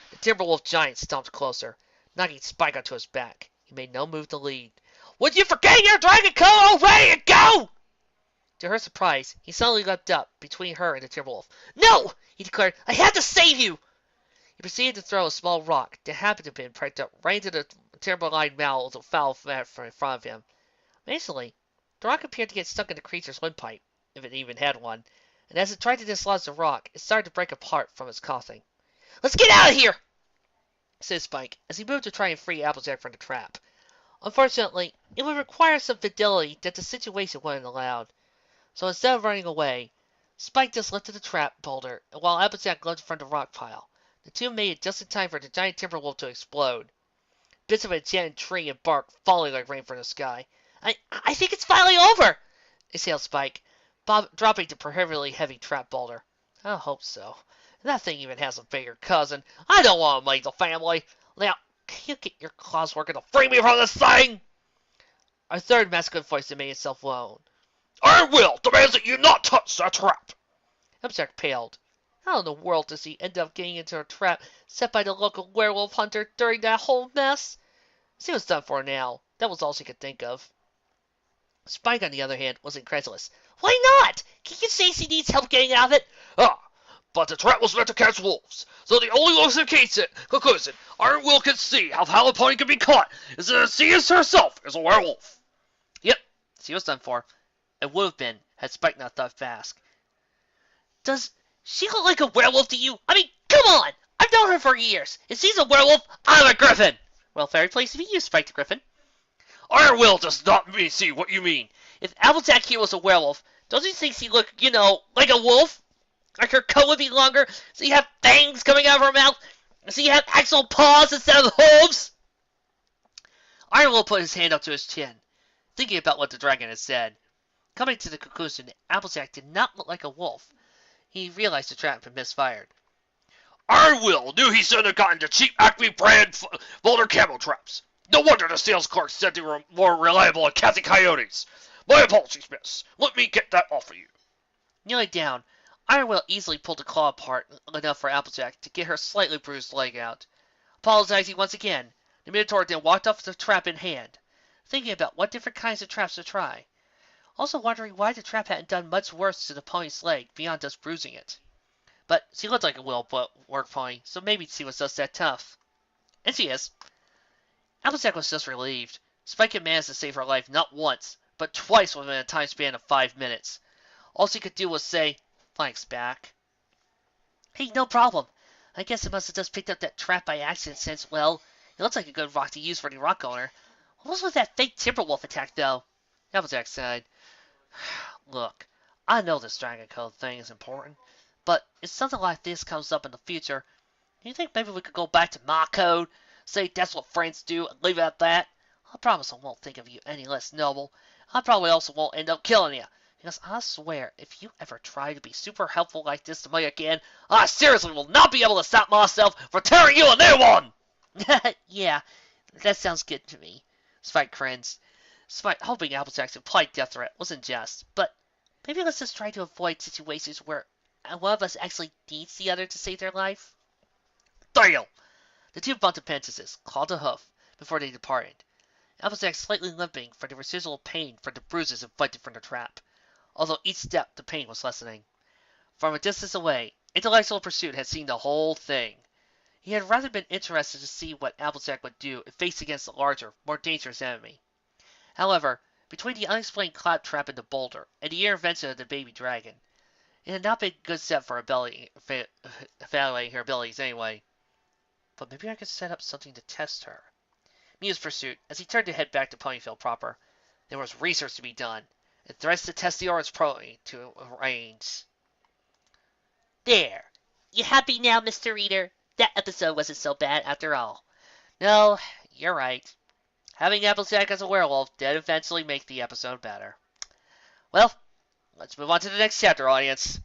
The Timberwolf giant stomped closer, knocking Spike onto his back. He made no move to lead. Would you forget your dragon coat already and go? To her surprise, he suddenly leapt up between her and the Timberwolf. No! He declared. I had to save you! He proceeded to throw a small rock that happened to have been pricked up right into the timber-lined mouth of the foul mat in front of him. Amazingly, the rock appeared to get stuck in the creature's windpipe, if it even had one, and as it tried to dislodge the rock, it started to break apart from its coughing. Let's get out of here! Said Spike, as he moved to try and free Applejack from the trap. Unfortunately, it would require some fidelity that the situation wouldn't allow. So instead of running away, Spike just lifted the trap boulder, and while Applejack lunged from the rock pile, the two made it just in time for the giant Timberwolf to explode. Bits of enchanted tree and bark falling like rain from the sky. I think it's finally over! Exhaled Spike, dropping the prohibitively heavy trap boulder. I hope so. That thing even has a bigger cousin. I don't want to make the family. Now, can you get your claws working to free me from this thing? A third masculine voice made itself known. Iron Will demands that you not touch that trap. Applejack paled. How in the world does he end up getting into a trap set by the local werewolf hunter during that whole mess? She was done for now. That was all she could think of. Spike, on the other hand, was incredulous. Why not? Can you say she needs help getting out of it? But the trap was meant to catch wolves, so the only conclusion Iron Will can see how a pony can be caught is that she is herself is a werewolf. Yep, she was done for. It would have been, had Spike not thought fast. Does she look like a werewolf to you? I mean, come on! I've known her for years. If she's a werewolf, I'm a griffin! Well, very pleased to meet you, Spike the Griffin. Iron Will does not see what you mean. If Applejack here was a werewolf, don't you think she looked, like a wolf? Like her coat would be longer, so you have fangs coming out of her mouth, so you have actual paws instead of hooves? Iron Will put his hand up to his chin, thinking about what the dragon had said. Coming to the conclusion that Applejack did not look like a wolf, he realized the trap had misfired. Iron Will knew he shouldn't have gotten the cheap Acme brand Boulder Camel traps. No wonder the sales clerk said they were more reliable than catching coyotes. My apologies, miss. Let me get that off of you. Kneeling down, Iron Will easily pulled the claw apart enough for Applejack to get her slightly bruised leg out. Apologizing once again, the Minotaur then walked off with the trap in hand, thinking about what different kinds of traps to try. Also wondering why the trap hadn't done much worse to the pony's leg beyond just bruising it. But she looked like a well-worked pony, so maybe she was just that tough. And she is. Applejack was just relieved. Spike had managed to save her life not once, but twice within a time span of 5 minutes. All she could do was say, "Thanks, back." Hey, no problem. I guess I must have just picked up that trap by accident since, well, it looks like a good rock to use for the rock owner. What was with that fake Timberwolf attack, though? Applejack sighed. Look, I know this Dragon Code thing is important, but if something like this comes up in the future, do you think maybe we could go back to my code, say that's what friends do, and leave it at that? I promise I won't think of you any less noble. I probably also won't end up killing you, because I swear, if you ever try to be super helpful like this to me again, I seriously will not be able to stop myself from tearing you a new one! Yeah, that sounds good to me, Spike cringed. Spike, hoping Applejack's implied death threat wasn't jest, but maybe let's just try to avoid situations where one of us actually needs the other to save their life. Deal! The two bumped into Pegasus, claw to hoof, before they departed. Applejack slightly limping for the residual pain from the bruises inflicted from the trap, although each step the pain was lessening. From a distance away, Intellectual Pursuit had seen the whole thing. He had rather been interested to see what Applejack would do if faced against a larger, more dangerous enemy. However, between the unexplained claptrap in the boulder and the intervention of the baby dragon, it had not been a good set for evaluating her abilities anyway. But maybe I could set up something to test her, mused Pursuit as he turned to head back to Ponyville proper. There was research to be done, and threats to test the orange protein to arrange. There. You happy now, Mr. Reader? That episode wasn't so bad after all. No, you're right. Having Applejack as a werewolf did eventually make the episode better. Well, let's move on to the next chapter, audience.